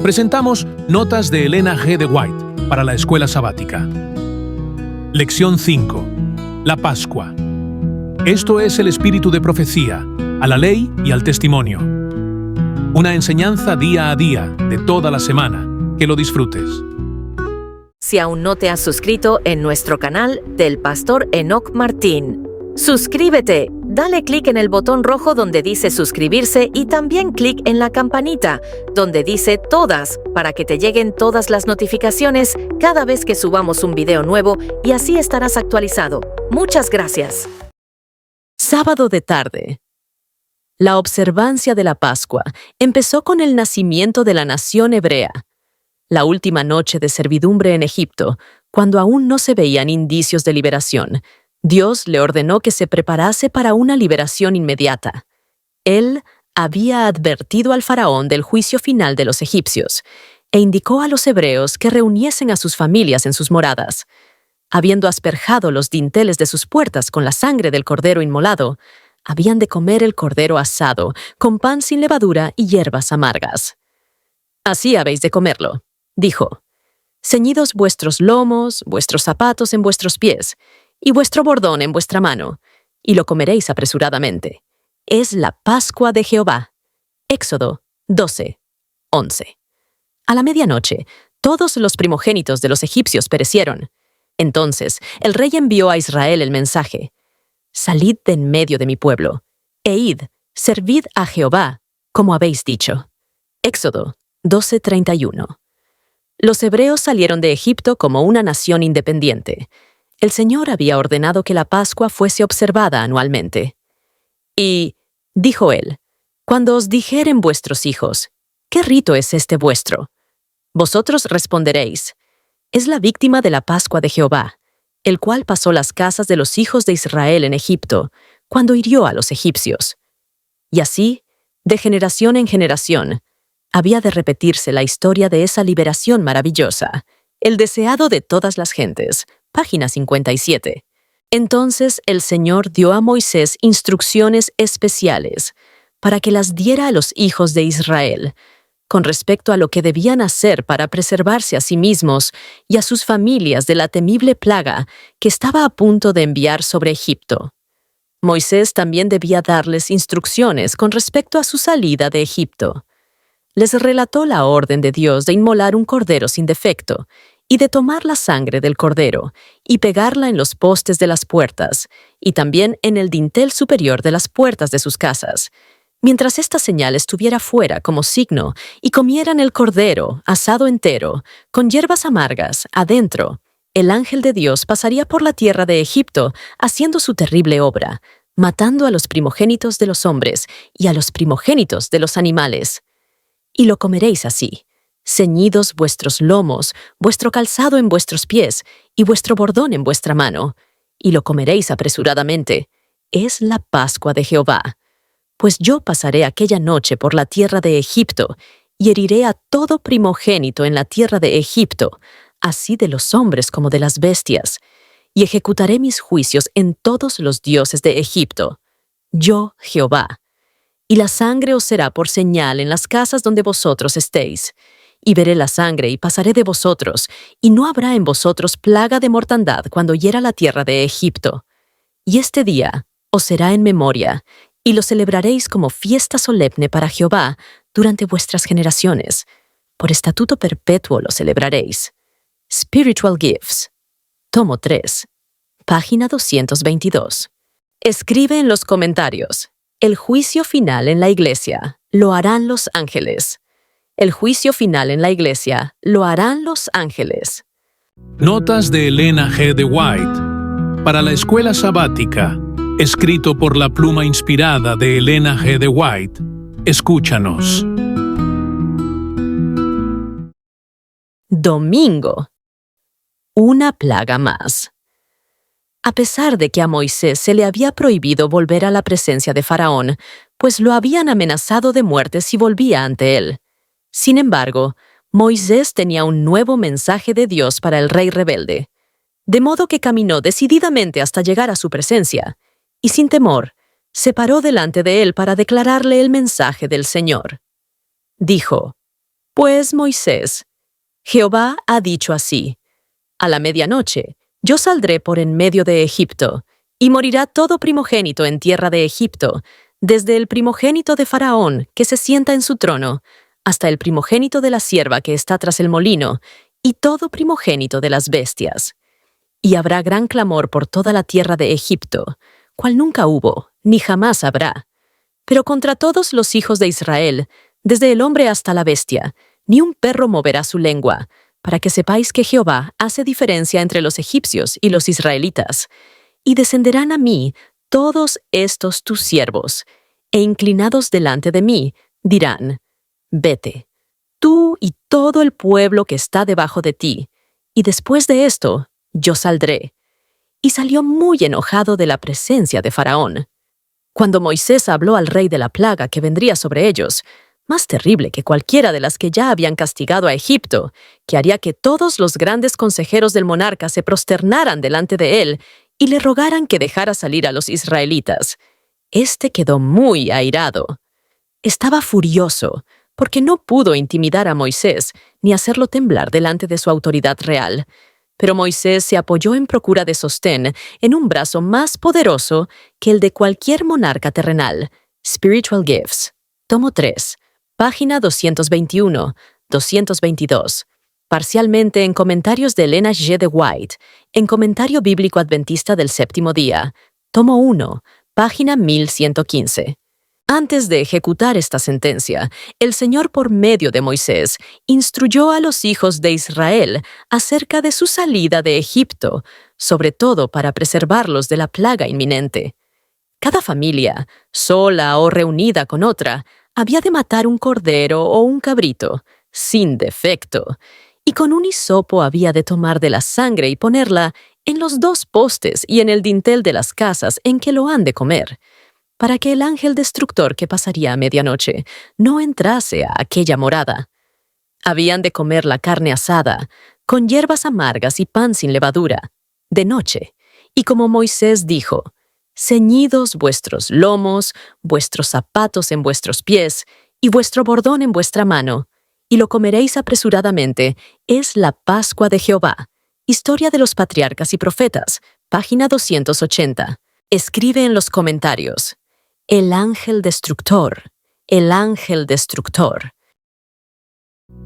presentamos Notas de Elena G. de White para la Escuela Sabática. Lección 5. La Pascua. Esto es el espíritu de profecía, a la ley y al testimonio. Una enseñanza día a día de toda la semana. Que lo disfrutes. Si aún no te has suscrito en nuestro canal del Pastor Enoch Martín, suscríbete, dale clic en el botón rojo donde dice suscribirse y también clic en la campanita donde dice todas para que te lleguen todas las notificaciones cada vez que subamos un video nuevo y así estarás actualizado. Muchas gracias. Sábado de tarde. La observancia de la Pascua empezó con el nacimiento de la nación hebrea. La última noche de servidumbre en Egipto, cuando aún no se veían indicios de liberación, Dios le ordenó que se preparase para una liberación inmediata. Él había advertido al faraón del juicio final de los egipcios e indicó a los hebreos que reuniesen a sus familias en sus moradas. Habiendo asperjado los dinteles de sus puertas con la sangre del cordero inmolado, habían de comer el cordero asado, con pan sin levadura y hierbas amargas. «Así habéis de comerlo», dijo. «Ceñidos vuestros lomos, vuestros zapatos en vuestros pies, y vuestro bordón en vuestra mano, y lo comeréis apresuradamente. Es la Pascua de Jehová». Éxodo 12:11. A la medianoche, todos los primogénitos de los egipcios perecieron. Entonces, el rey envió a Israel el mensaje: «Salid de en medio de mi pueblo, e id, servid a Jehová, como habéis dicho». Éxodo 12:31. Los hebreos salieron de Egipto como una nación independiente. El Señor había ordenado que la Pascua fuese observada anualmente. Y, dijo él, cuando os dijeren vuestros hijos, ¿qué rito es este vuestro? Vosotros responderéis, es la víctima de la Pascua de Jehová, el cual pasó las casas de los hijos de Israel en Egipto, cuando hirió a los egipcios. Y así, de generación en generación, había de repetirse la historia de esa liberación maravillosa, el deseado de todas las gentes. Página 57. Entonces el Señor dio a Moisés instrucciones especiales para que las diera a los hijos de Israel, con respecto a lo que debían hacer para preservarse a sí mismos y a sus familias de la temible plaga que estaba a punto de enviar sobre Egipto. Moisés también debía darles instrucciones con respecto a su salida de Egipto. Les relató la orden de Dios de inmolar un cordero sin defecto y de tomar la sangre del cordero y pegarla en los postes de las puertas y también en el dintel superior de las puertas de sus casas, mientras esta señal estuviera fuera como signo y comieran el cordero asado entero, con hierbas amargas, adentro. El ángel de Dios pasaría por la tierra de Egipto haciendo su terrible obra, matando a los primogénitos de los hombres y a los primogénitos de los animales. Y lo comeréis así, ceñidos vuestros lomos, vuestro calzado en vuestros pies y vuestro bordón en vuestra mano, y lo comeréis apresuradamente. Es la Pascua de Jehová. Pues yo pasaré aquella noche por la tierra de Egipto, y heriré a todo primogénito en la tierra de Egipto, así de los hombres como de las bestias, y ejecutaré mis juicios en todos los dioses de Egipto. Yo, Jehová. Y la sangre os será por señal en las casas donde vosotros estéis. Y veré la sangre y pasaré de vosotros, y no habrá en vosotros plaga de mortandad cuando hiera la tierra de Egipto. Y este día os será en memoria, y lo celebraréis como fiesta solemne para Jehová durante vuestras generaciones. Por estatuto perpetuo lo celebraréis. Spiritual Gifts. Tomo 3. Página 222. Escribe en los comentarios. El juicio final en la iglesia lo harán los ángeles. El juicio final en la iglesia lo harán los ángeles. Notas de Elena G. de White para la Escuela Sabática. Escrito por la pluma inspirada de Elena G. de White. Escúchanos. Domingo. Una plaga más. A pesar de que a Moisés se le había prohibido volver a la presencia de Faraón, pues lo habían amenazado de muerte si volvía ante él. Sin embargo, Moisés tenía un nuevo mensaje de Dios para el rey rebelde, de modo que caminó decididamente hasta llegar a su presencia, y sin temor, se paró delante de él para declararle el mensaje del Señor. Dijo: Pues Moisés, Jehová ha dicho así: a la medianoche yo saldré por en medio de Egipto, y morirá todo primogénito en tierra de Egipto, desde el primogénito de Faraón, que se sienta en su trono, hasta el primogénito de la sierva que está tras el molino, y todo primogénito de las bestias. Y habrá gran clamor por toda la tierra de Egipto, cual nunca hubo, ni jamás habrá. Pero contra todos los hijos de Israel, desde el hombre hasta la bestia, ni un perro moverá su lengua, para que sepáis que Jehová hace diferencia entre los egipcios y los israelitas. Y descenderán a mí todos estos tus siervos, e inclinados delante de mí, dirán: vete, tú y todo el pueblo que está debajo de ti, y después de esto yo saldré. Y salió muy enojado de la presencia de Faraón. Cuando Moisés habló al rey de la plaga que vendría sobre ellos, más terrible que cualquiera de las que ya habían castigado a Egipto, que haría que todos los grandes consejeros del monarca se prosternaran delante de él y le rogaran que dejara salir a los israelitas, este quedó muy airado. Estaba furioso, porque no pudo intimidar a Moisés ni hacerlo temblar delante de su autoridad real. Pero Moisés se apoyó en procura de sostén en un brazo más poderoso que el de cualquier monarca terrenal. Spiritual Gifts, tomo 3, página 221, 222. Parcialmente en Comentarios de Elena G. de White, en Comentario Bíblico Adventista del Séptimo Día, tomo 1, página 1115. Antes de ejecutar esta sentencia, el Señor por medio de Moisés instruyó a los hijos de Israel acerca de su salida de Egipto, sobre todo para preservarlos de la plaga inminente. Cada familia, sola o reunida con otra, había de matar un cordero o un cabrito, sin defecto, y con un hisopo había de tomar de la sangre y ponerla en los 2 postes y en el dintel de las casas en que lo han de comer, para que el ángel destructor que pasaría a medianoche no entrase a aquella morada. Habían de comer la carne asada, con hierbas amargas y pan sin levadura, de noche, y como Moisés dijo: ceñidos vuestros lomos, vuestros zapatos en vuestros pies, y vuestro bordón en vuestra mano, y lo comeréis apresuradamente, es la Pascua de Jehová. Historia de los Patriarcas y Profetas, página 280. Escribe en los comentarios: el ángel destructor, el ángel destructor.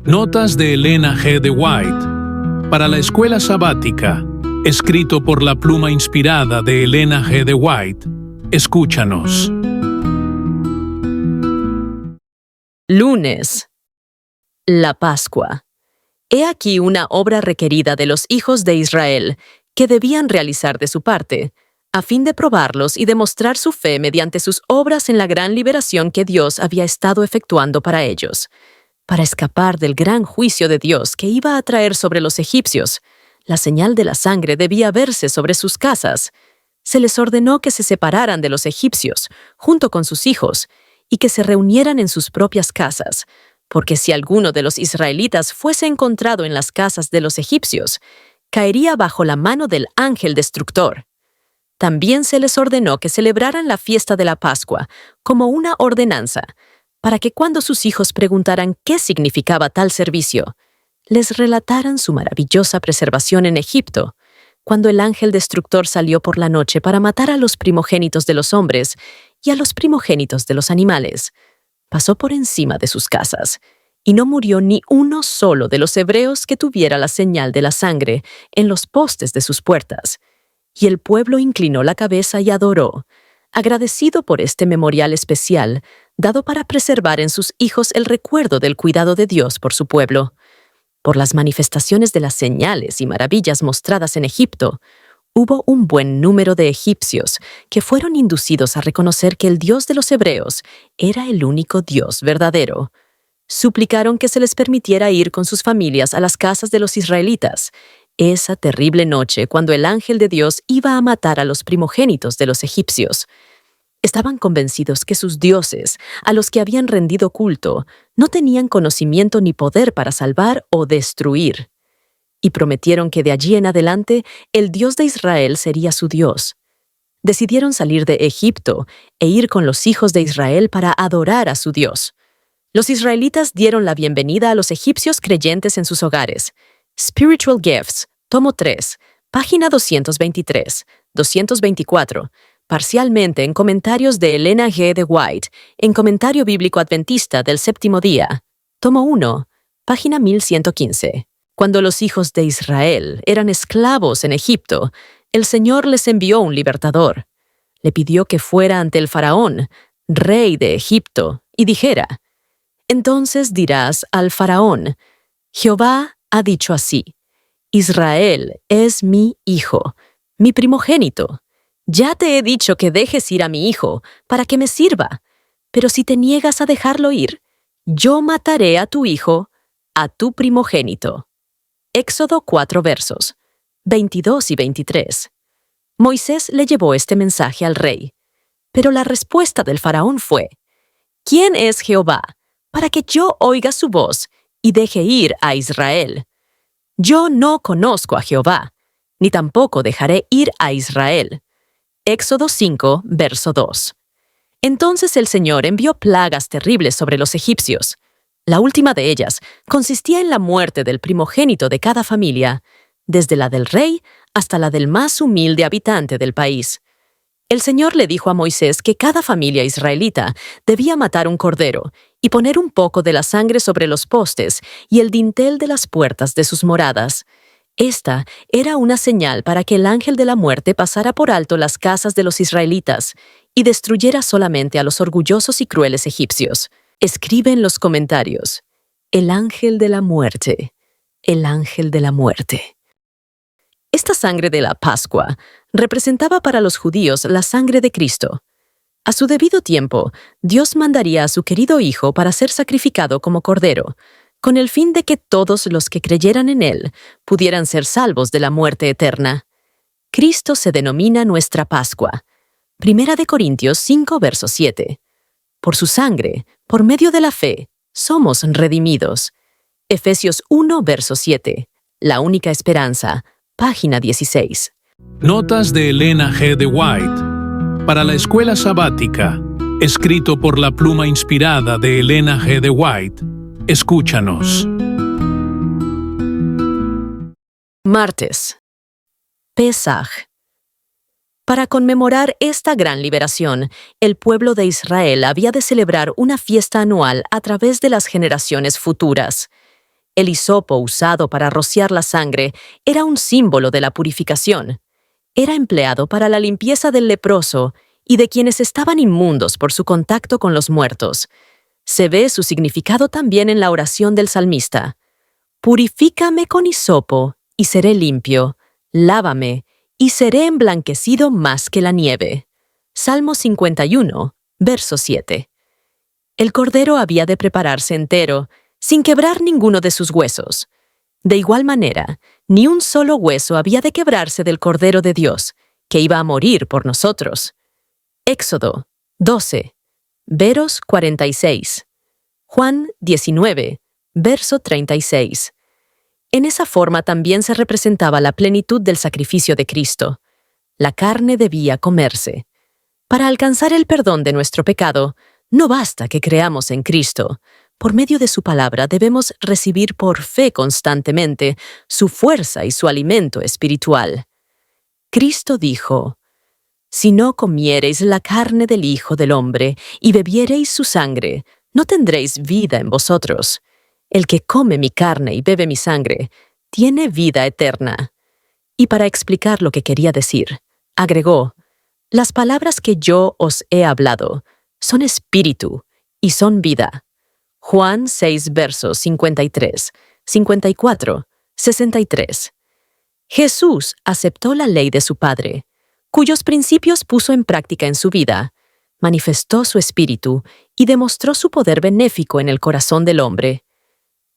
Notas de Elena G. de White para la escuela sabática, escrito por la pluma inspirada de Elena G. de White. Escúchanos. Lunes. La Pascua. He aquí una obra requerida de los hijos de Israel que debían realizar de su parte, a fin de probarlos y demostrar su fe mediante sus obras en la gran liberación que Dios había estado efectuando para ellos. Para escapar del gran juicio de Dios que iba a traer sobre los egipcios, la señal de la sangre debía verse sobre sus casas. Se les ordenó que se separaran de los egipcios, junto con sus hijos, y que se reunieran en sus propias casas, porque si alguno de los israelitas fuese encontrado en las casas de los egipcios, caería bajo la mano del ángel destructor. También se les ordenó que celebraran la fiesta de la Pascua como una ordenanza, para que cuando sus hijos preguntaran qué significaba tal servicio, les relataran su maravillosa preservación en Egipto, cuando el ángel destructor salió por la noche para matar a los primogénitos de los hombres y a los primogénitos de los animales. Pasó por encima de sus casas, y no murió ni uno solo de los hebreos que tuviera la señal de la sangre en los postes de sus puertas. Y el pueblo inclinó la cabeza y adoró, agradecido por este memorial especial, dado para preservar en sus hijos el recuerdo del cuidado de Dios por su pueblo. Por las manifestaciones de las señales y maravillas mostradas en Egipto, hubo un buen número de egipcios que fueron inducidos a reconocer que el Dios de los hebreos era el único Dios verdadero. Suplicaron que se les permitiera ir con sus familias a las casas de los israelitas, esa terrible noche cuando el ángel de Dios iba a matar a los primogénitos de los egipcios. Estaban convencidos que sus dioses, a los que habían rendido culto, no tenían conocimiento ni poder para salvar o destruir. Y prometieron que de allí en adelante el Dios de Israel sería su Dios. Decidieron salir de Egipto e ir con los hijos de Israel para adorar a su Dios. Los israelitas dieron la bienvenida a los egipcios creyentes en sus hogares. Spiritual Gifts, tomo 3, página 223, 224, parcialmente en comentarios de Elena G. de White, en Comentario Bíblico Adventista del Séptimo Día, tomo 1, página 1115. Cuando los hijos de Israel eran esclavos en Egipto, el Señor les envió un libertador. Le pidió que fuera ante el faraón, rey de Egipto, y dijera: entonces dirás al faraón: Jehová ha dicho así: Israel es mi hijo, mi primogénito. Ya te he dicho que dejes ir a mi hijo para que me sirva, pero si te niegas a dejarlo ir, yo mataré a tu hijo, a tu primogénito. Éxodo 4 versos, 22 y 23. Moisés le llevó este mensaje al rey, pero la respuesta del faraón fue: ¿quién es Jehová para que yo oiga su voz y deje ir a Israel? Yo no conozco a Jehová, ni tampoco dejaré ir a Israel. Éxodo 5, verso 2. Entonces el Señor envió plagas terribles sobre los egipcios. La última de ellas consistía en la muerte del primogénito de cada familia, desde la del rey hasta la del más humilde habitante del país. El Señor le dijo a Moisés que cada familia israelita debía matar un cordero y poner un poco de la sangre sobre los postes y el dintel de las puertas de sus moradas. Esta era una señal para que el ángel de la muerte pasara por alto las casas de los israelitas y destruyera solamente a los orgullosos y crueles egipcios. Escribe en los comentarios: el ángel de la muerte, el ángel de la muerte. Esta sangre de la Pascua representaba para los judíos la sangre de Cristo. A su debido tiempo, Dios mandaría a su querido Hijo para ser sacrificado como cordero, con el fin de que todos los que creyeran en Él pudieran ser salvos de la muerte eterna. Cristo se denomina nuestra Pascua. 1 Corintios 5, verso 7. Por su sangre, por medio de la fe, somos redimidos. Efesios 1, verso 7. La única esperanza, página 16. Notas de Elena G. de White para la escuela sabática, escrito por la pluma inspirada de Elena G. de White. Escúchanos. Martes. Pesaj. Para conmemorar esta gran liberación, el pueblo de Israel había de celebrar una fiesta anual a través de las generaciones futuras. El hisopo usado para rociar la sangre era un símbolo de la purificación. Era empleado para la limpieza del leproso y de quienes estaban inmundos por su contacto con los muertos. Se ve su significado también en la oración del salmista: purifícame con hisopo y seré limpio, lávame y seré emblanquecido más que la nieve. Salmo 51, verso 7. El cordero había de prepararse entero, sin quebrar ninguno de sus huesos. De igual manera, ni un solo hueso había de quebrarse del Cordero de Dios, que iba a morir por nosotros. Éxodo 12, veros 46. Juan 19, verso 36. En esa forma también se representaba la plenitud del sacrificio de Cristo. La carne debía comerse. Para alcanzar el perdón de nuestro pecado, no basta que creamos en Cristo. Por medio de su palabra debemos recibir por fe constantemente su fuerza y su alimento espiritual. Cristo dijo: si no comiereis la carne del Hijo del Hombre y bebiereis su sangre, no tendréis vida en vosotros. El que come mi carne y bebe mi sangre, tiene vida eterna. Y para explicar lo que quería decir, agregó: las palabras que yo os he hablado son espíritu y son vida. Juan 6, versos 53, 54, 63. Jesús aceptó la ley de su Padre, cuyos principios puso en práctica en su vida, manifestó su espíritu y demostró su poder benéfico en el corazón del hombre.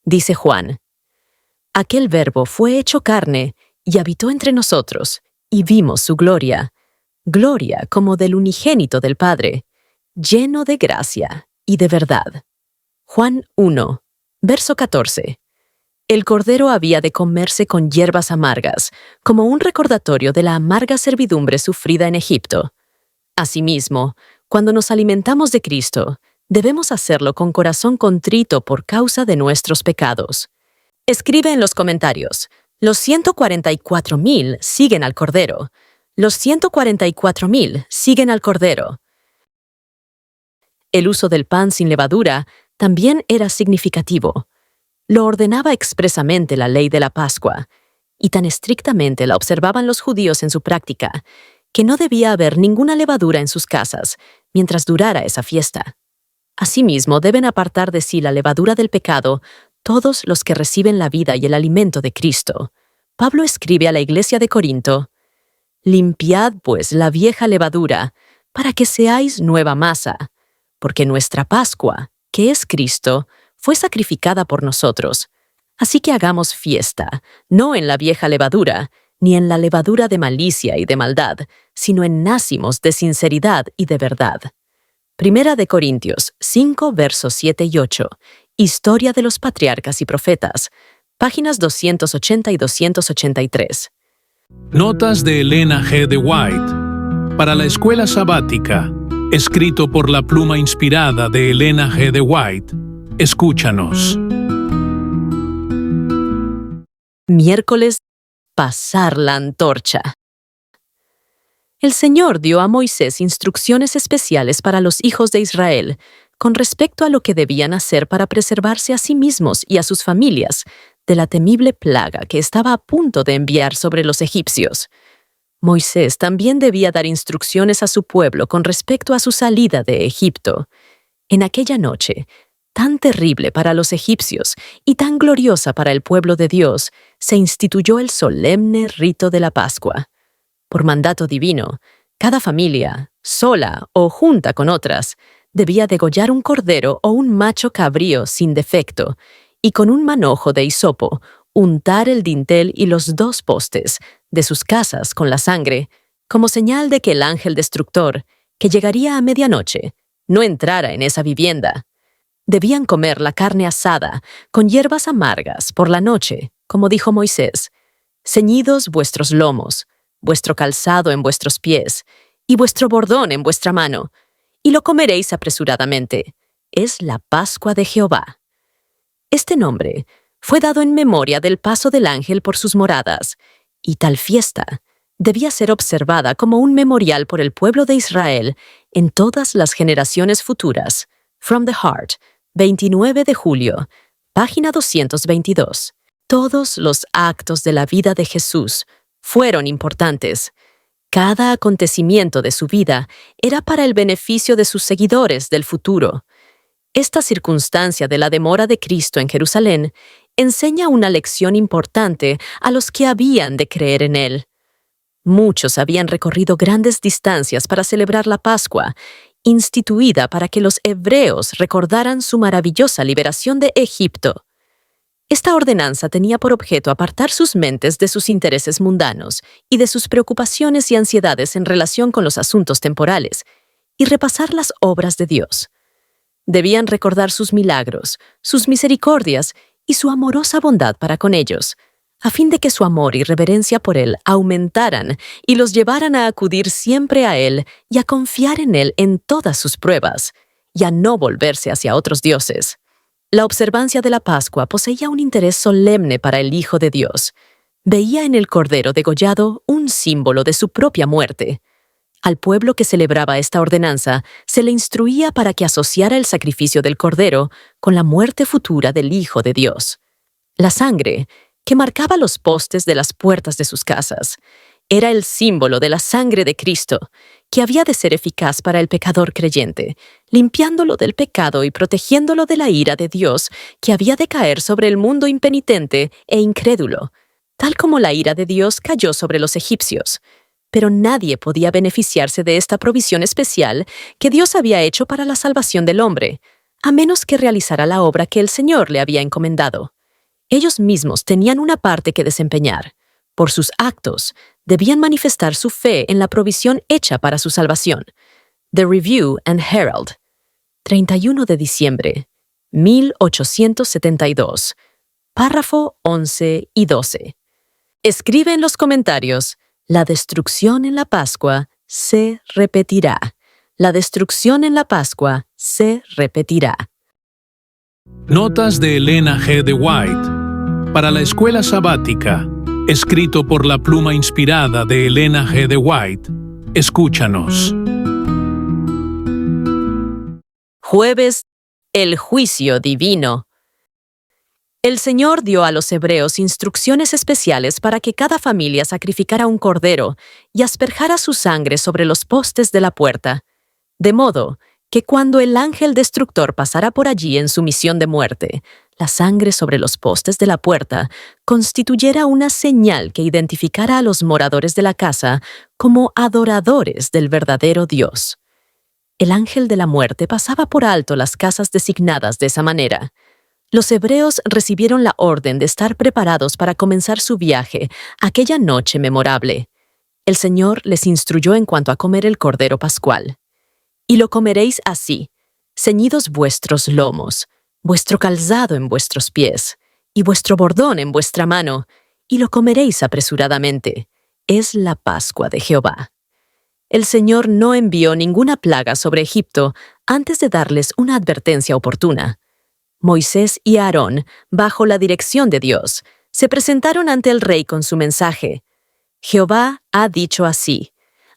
Dice Juan: aquel Verbo fue hecho carne y habitó entre nosotros, y vimos su gloria, gloria como del unigénito del Padre, lleno de gracia y de verdad. Juan 1, verso 14. El cordero había de comerse con hierbas amargas, como un recordatorio de la amarga servidumbre sufrida en Egipto. Asimismo, cuando nos alimentamos de Cristo, Debemos hacerlo con corazón contrito por causa de nuestros pecados. Escribe en los comentarios: los 144,000 siguen al Cordero. Los 144,000 siguen al Cordero. El uso del pan sin levadura también era significativo. Lo ordenaba expresamente la ley de la Pascua, y tan estrictamente la observaban los judíos en su práctica, que no debía haber ninguna levadura en sus casas mientras durara esa fiesta. Asimismo, deben apartar de sí la levadura del pecado todos los que reciben la vida y el alimento de Cristo. Pablo escribe a la iglesia de Corinto: «Limpiad, pues, la vieja levadura, para que seáis nueva masa, porque nuestra Pascua, que es Cristo, fue sacrificada por nosotros. Así que hagamos fiesta, no en la vieja levadura, ni en la levadura de malicia y de maldad, sino en nácimos de sinceridad y de verdad». Primera de Corintios 5, versos 7 y 8. Historia de los patriarcas y profetas. Páginas 280 y 283. Notas de Elena G. de White para la escuela sabática. Escrito por la pluma inspirada de Elena G. de White. Escúchanos. Miércoles, pasar la antorcha. El Señor dio a Moisés instrucciones especiales para los hijos de Israel con respecto a lo que debían hacer para preservarse a sí mismos y a sus familias de la temible plaga que estaba a punto de enviar sobre los egipcios. Moisés también debía dar instrucciones a su pueblo con respecto a su salida de Egipto. En aquella noche, tan terrible para los egipcios y tan gloriosa para el pueblo de Dios, se instituyó el solemne rito de la Pascua. Por mandato divino, cada familia, sola o junta con otras, debía degollar un cordero o un macho cabrío sin defecto y con un manojo de hisopo untar el dintel y los 2 postes de sus casas con la sangre, como señal de que el ángel destructor, que llegaría a medianoche, no entrara en esa vivienda. Debían comer la carne asada con hierbas amargas por la noche, como dijo Moisés: «Ceñidos vuestros lomos, vuestro calzado en vuestros pies, y vuestro bordón en vuestra mano, y lo comeréis apresuradamente. Es la Pascua de Jehová». Este nombre fue dado en memoria del paso del ángel por sus moradas, y tal fiesta debía ser observada como un memorial por el pueblo de Israel en todas las generaciones futuras. From the Heart, 29 de julio, página 222. Todos los actos de la vida de Jesús fueron importantes. Cada acontecimiento de su vida era para el beneficio de sus seguidores del futuro. Esta circunstancia de la demora de Cristo en Jerusalén enseña una lección importante a los que habían de creer en Él. Muchos habían recorrido grandes distancias para celebrar la Pascua, instituida para que los hebreos recordaran su maravillosa liberación de Egipto. Esta ordenanza tenía por objeto apartar sus mentes de sus intereses mundanos y de sus preocupaciones y ansiedades en relación con los asuntos temporales, y repasar las obras de Dios. Debían recordar sus milagros, sus misericordias y su amorosa bondad para con ellos, a fin de que su amor y reverencia por Él aumentaran y los llevaran a acudir siempre a Él y a confiar en Él en todas sus pruebas, y a no volverse hacia otros dioses. La observancia de la Pascua poseía un interés solemne para el Hijo de Dios. Veía en el Cordero degollado un símbolo de su propia muerte. Al pueblo que celebraba esta ordenanza se le instruía para que asociara el sacrificio del Cordero con la muerte futura del Hijo de Dios. La sangre, que marcaba los postes de las puertas de sus casas, era el símbolo de la sangre de Cristo, que había de ser eficaz para el pecador creyente, limpiándolo del pecado y protegiéndolo de la ira de Dios que había de caer sobre el mundo impenitente e incrédulo, tal como la ira de Dios cayó sobre los egipcios. Pero nadie podía beneficiarse de esta provisión especial que Dios había hecho para la salvación del hombre, a menos que realizara la obra que el Señor le había encomendado. Ellos mismos tenían una parte que desempeñar. Por sus actos, debían manifestar su fe en la provisión hecha para su salvación. The Review and Herald, 31 de diciembre, 1872, párrafo 11 y 12. Escribe en los comentarios: la destrucción en la Pascua se repetirá. La destrucción en la Pascua se repetirá. Notas de Elena G. de White para la escuela sabática, escrito por la pluma inspirada de Elena G. de White. Escúchanos. Jueves, el juicio divino. El Señor dio a los hebreos instrucciones especiales para que cada familia sacrificara un cordero y asperjara su sangre sobre los postes de la puerta, de modo que cuando el ángel destructor pasara por allí en su misión de muerte, la sangre sobre los postes de la puerta constituyera una señal que identificara a los moradores de la casa como adoradores del verdadero Dios. El ángel de la muerte pasaba por alto las casas designadas de esa manera. Los hebreos recibieron la orden de estar preparados para comenzar su viaje aquella noche memorable. El Señor les instruyó en cuanto a comer el cordero pascual. Y lo comeréis así, ceñidos vuestros lomos, vuestro calzado en vuestros pies, y vuestro bordón en vuestra mano, y lo comeréis apresuradamente. Es la Pascua de Jehová. El Señor no envió ninguna plaga sobre Egipto antes de darles una advertencia oportuna. Moisés y Aarón, bajo la dirección de Dios, se presentaron ante el rey con su mensaje. Jehová ha dicho así: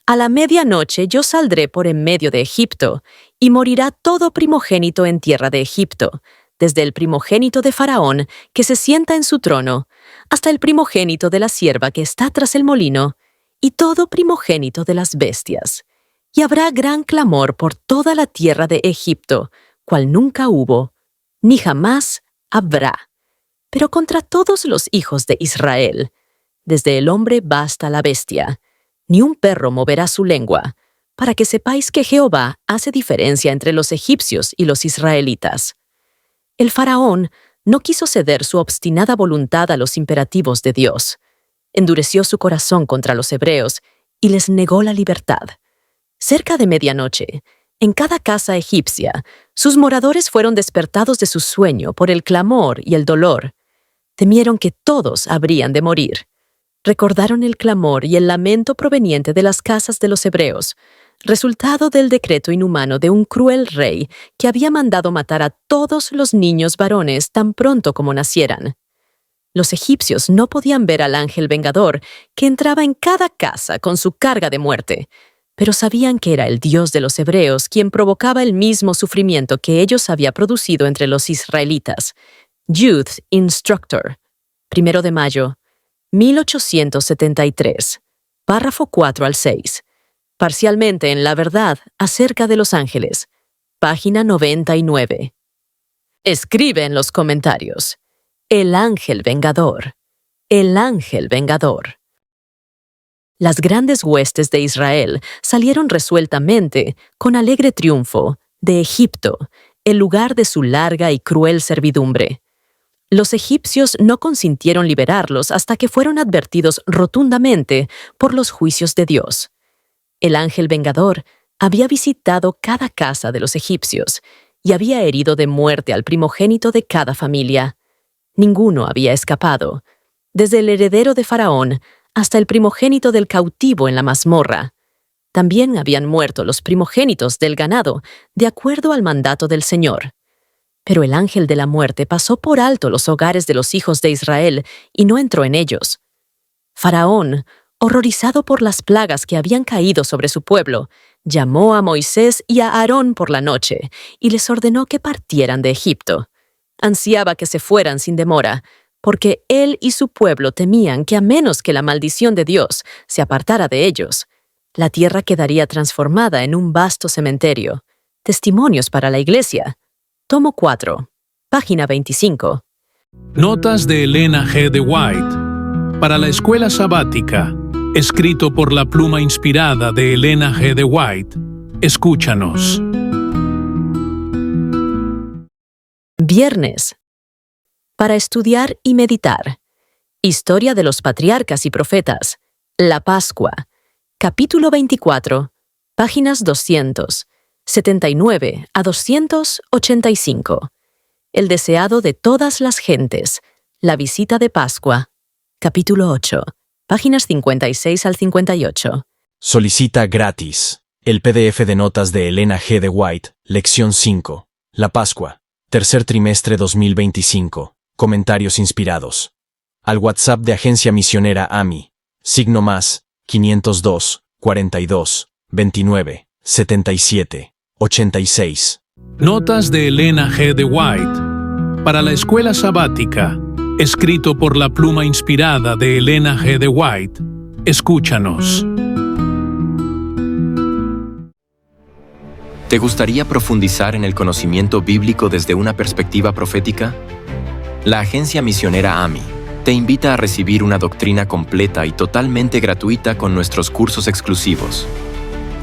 a la medianoche yo saldré por en medio de Egipto, y morirá todo primogénito en tierra de Egipto, desde el primogénito de Faraón, que se sienta en su trono, hasta el primogénito de la sierva que está tras el molino, y todo primogénito de las bestias. Y habrá gran clamor por toda la tierra de Egipto, cual nunca hubo, ni jamás habrá. Pero contra todos los hijos de Israel, desde el hombre hasta la bestia, ni un perro moverá su lengua, para que sepáis que Jehová hace diferencia entre los egipcios y los israelitas. El faraón no quiso ceder su obstinada voluntad a los imperativos de Dios. Endureció su corazón contra los hebreos y les negó la libertad. Cerca de medianoche, en cada casa egipcia, sus moradores fueron despertados de su sueño por el clamor y el dolor. Temieron que todos habrían de morir. Recordaron el clamor y el lamento proveniente de las casas de los hebreos, resultado del decreto inhumano de un cruel rey que había mandado matar a todos los niños varones tan pronto como nacieran. Los egipcios no podían ver al ángel vengador que entraba en cada casa con su carga de muerte, pero sabían que era el Dios de los hebreos quien provocaba el mismo sufrimiento que ellos había producido entre los israelitas. Youth Instructor, 1 de mayo, 1873, párrafo 4 al 6, parcialmente en La Verdad acerca de los ángeles, página 99. Escribe en los comentarios: el ángel vengador, el ángel vengador. Las grandes huestes de Israel salieron resueltamente, con alegre triunfo, de Egipto, el lugar de su larga y cruel servidumbre. Los egipcios no consintieron liberarlos hasta que fueron advertidos rotundamente por los juicios de Dios. El ángel vengador había visitado cada casa de los egipcios y había herido de muerte al primogénito de cada familia. Ninguno había escapado, desde el heredero de Faraón hasta el primogénito del cautivo en la mazmorra. También habían muerto los primogénitos del ganado, de acuerdo al mandato del Señor. Pero el ángel de la muerte pasó por alto los hogares de los hijos de Israel y no entró en ellos. Faraón, horrorizado por las plagas que habían caído sobre su pueblo, llamó a Moisés y a Aarón por la noche y les ordenó que partieran de Egipto. Ansiaba que se fueran sin demora, porque él y su pueblo temían que a menos que la maldición de Dios se apartara de ellos, la tierra quedaría transformada en un vasto cementerio. Testimonios para la Iglesia. Tomo 4, página 25. Notas de Elena G. de White para la escuela sabática, escrito por la pluma inspirada de Elena G. de White. Escúchanos. Viernes. Para estudiar y meditar. Historia de los patriarcas y profetas. La Pascua. Capítulo 24. Páginas 279 a 285. El deseado de todas las gentes. La visita de Pascua. Capítulo 8. Páginas 56 al 58. Solicita gratis. El PDF de notas de Elena G. de White, Lección 5. La Pascua. Tercer trimestre 2025. Comentarios inspirados. Al WhatsApp de Agencia Misionera AMI. Signo más, 502, 42, 29, 77, 86. Notas de Elena G. de White para la escuela sabática. Escrito por la pluma inspirada de Elena G. de White. Escúchanos. ¿Te gustaría profundizar en el conocimiento bíblico desde una perspectiva profética? La Agencia Misionera AMI te invita a recibir una doctrina completa y totalmente gratuita con nuestros cursos exclusivos.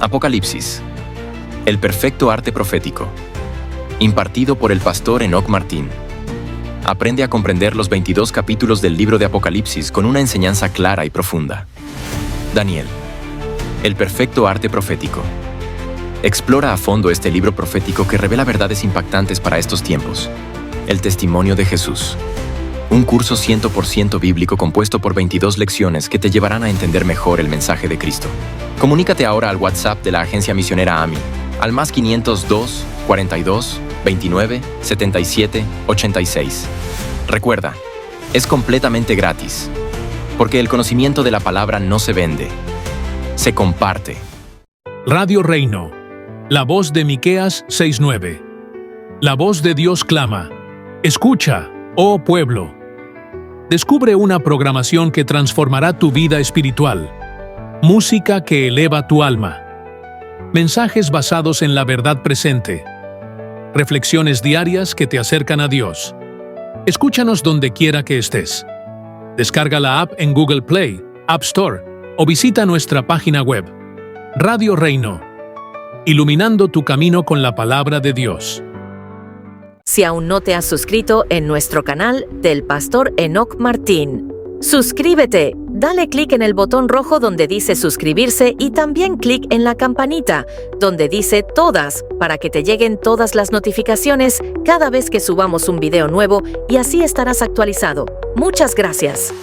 Apocalipsis. El perfecto arte profético. Impartido por el pastor Enoch Martín. Aprende a comprender los 22 capítulos del libro de Apocalipsis con una enseñanza clara y profunda. Daniel. El perfecto arte profético. Explora a fondo este libro profético que revela verdades impactantes para estos tiempos. El testimonio de Jesús. Un curso 100% bíblico compuesto por 22 lecciones que te llevarán a entender mejor el mensaje de Cristo. Comunícate ahora al WhatsApp de la Agencia Misionera AMI, al más 502 42 29 77 86. Recuerda, es completamente gratis, porque el conocimiento de la palabra no se vende, se comparte. Radio Reino. La voz de Miqueas 6:9. La voz de Dios clama. Escucha, oh pueblo. Descubre una programación que transformará tu vida espiritual. Música que eleva tu alma. Mensajes basados en la verdad presente. Reflexiones diarias que te acercan a Dios. Escúchanos donde quiera que estés. Descarga la app en Google Play, App Store o visita nuestra página web. Radio Reino. Iluminando tu camino con la palabra de Dios. Si aún no te has suscrito en nuestro canal del pastor Enoch Martín, suscríbete, dale clic en el botón rojo donde dice suscribirse y también clic en la campanita donde dice todas para que te lleguen todas las notificaciones cada vez que subamos un video nuevo y así estarás actualizado. Muchas gracias.